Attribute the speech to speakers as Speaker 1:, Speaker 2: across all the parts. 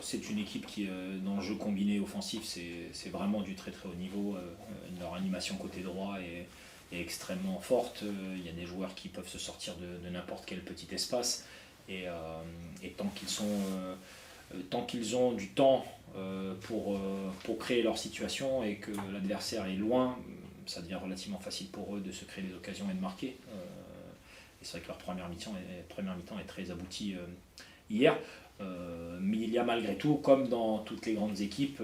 Speaker 1: C'est une équipe qui, dans le jeu combiné offensif, c'est vraiment du très très haut niveau. Leur animation côté droit est extrêmement forte. Il y a des joueurs qui peuvent se sortir de n'importe quel petit espace. Et tant qu'ils ont du temps pour créer leur situation et que l'adversaire est loin, ça devient relativement facile pour eux de se créer des occasions et de marquer. Et c'est vrai que leur première mi-temps est très aboutie hier. Mais il y a malgré tout, comme dans toutes les grandes équipes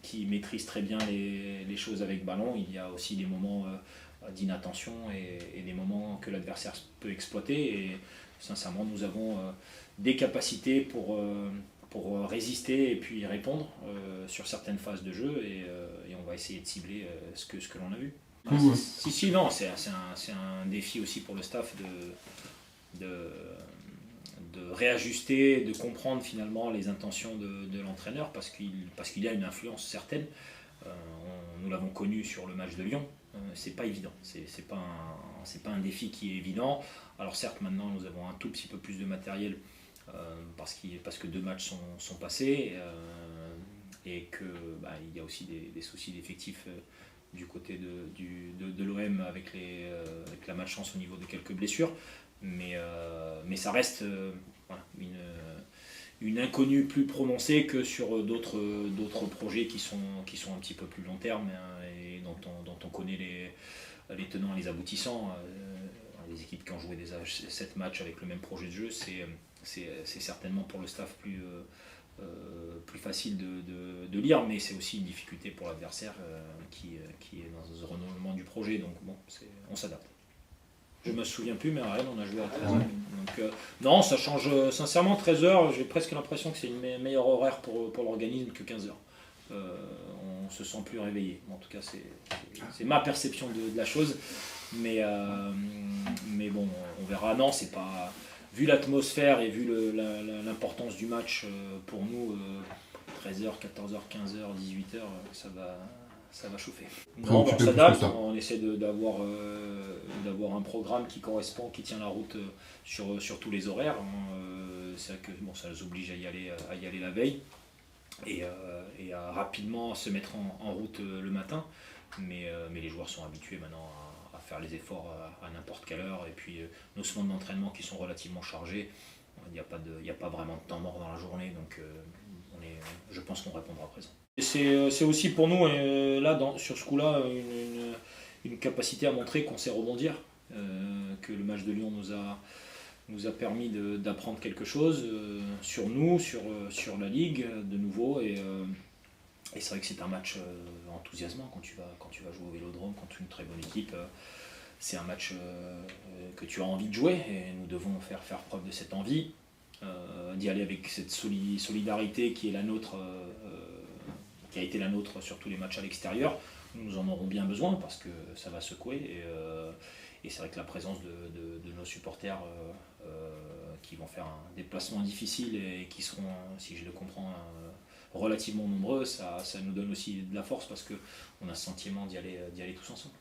Speaker 1: qui maîtrisent très bien les choses avec ballon, il y a aussi des moments d'inattention et des moments que l'adversaire peut exploiter. Et sincèrement, nous avons des capacités pour résister et puis répondre sur certaines phases de jeu. Et on va essayer de cibler ce que l'on a vu. Si, non, c'est un défi aussi pour le staff de réajuster, de comprendre finalement les intentions de l'entraîneur parce qu'il y a une influence certaine. Nous l'avons connu sur le match de Lyon, c'est pas évident, c'est pas un défi qui est évident. Alors certes maintenant nous avons un tout petit peu plus de matériel parce que 2 matchs sont passés et que il y a aussi des soucis d'effectifs du côté de l'OM avec la malchance au niveau de quelques blessures. Mais ça reste voilà, une inconnue plus prononcée que sur d'autres projets qui sont un petit peu plus long terme et dont on connaît les tenants et les aboutissants. Les équipes qui ont joué déjà 7 matchs avec le même projet de jeu, c'est certainement pour le staff plus facile de lire, mais c'est aussi une difficulté pour l'adversaire qui est dans ce renouvellement du projet. Donc bon, on s'adapte. Je me souviens plus, mais à Rennes, on a joué à 13h. Donc, non, ça change sincèrement. 13h, j'ai presque l'impression que c'est une meilleure horaire pour l'organisme que 15h. On se sent plus réveillé. En tout cas, c'est ma perception de la chose. Mais bon, on verra. Non, c'est pas. Vu l'atmosphère et vu l'importance du match pour nous, 13h, 14h, 15h, 18h, ça va chauffer. Non, on s'adapte, on essaie d'avoir un programme qui correspond, qui tient la route sur tous les horaires. C'est vrai que bon, ça nous oblige à y aller la veille et à rapidement se mettre en route le matin. Mais les joueurs sont habitués maintenant à faire les efforts à n'importe quelle heure. Et puis nos semaines d'entraînement qui sont relativement chargées, il n'y a pas vraiment de temps mort dans la journée. Donc je pense qu'on répondra présent. C'est aussi pour nous, là, sur ce coup-là, une capacité à montrer qu'on sait rebondir, que le match de Lyon nous a permis d'apprendre quelque chose sur nous, sur la Ligue, de nouveau. Et c'est vrai que c'est un match enthousiasmant quand tu vas jouer au Vélodrome contre une très bonne équipe. C'est un match que tu as envie de jouer et nous devons faire preuve de cette envie, d'y aller avec cette solidarité qui est la nôtre. Qui a été la nôtre sur tous les matchs à l'extérieur. Nous en aurons bien besoin parce que ça va secouer et c'est vrai que la présence de nos supporters qui vont faire un déplacement difficile et qui seront, si je le comprends, relativement nombreux, ça nous donne aussi de la force parce qu'on a ce sentiment d'y aller tous ensemble.